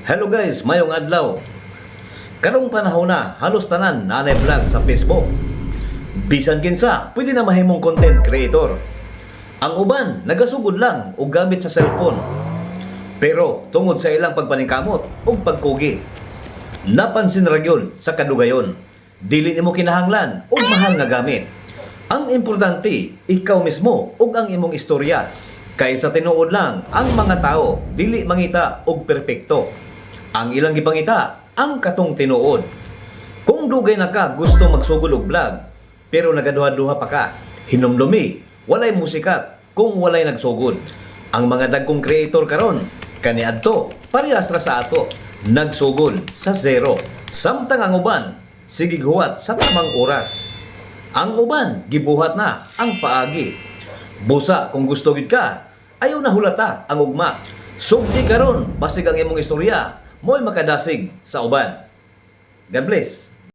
Hello guys, mayong adlaw. Karong panahon na halos tanan na vlog sa Facebook. Bisan kinsa, pwede na mahimong content creator. Ang uban nagasugod lang og gamit sa cellphone. Pero tungod sa ilang pagpaningkamot ug pagkugi, napansin ra gyud sa kadugayon. Dili nimo kinahanglan og mahal nga gamit. Ang importante, ikaw mismo ug ang imong istorya. Kaysa tinuod lang ang mga tao dili mangita og perpekto. Ang ilang gipangita ang katong tinuod. Kung dugay na ka gusto magsugod og vlog pero nagaduha-duha pa ka, hinumdumi, walay musikat kung walay nagsugod. Ang mga dagkong creator karon kaniadto parehas ra sa ato, nagsugod sa zero. Samtang ang uban sige huwat sa tamang oras. Ang uban gibuhat na ang paagi. Busa kung gusto gid ka, ayaw na hulata ang ugma. Sugdi karon basig ang imong istorya mo'y makadasig sa uban. God bless.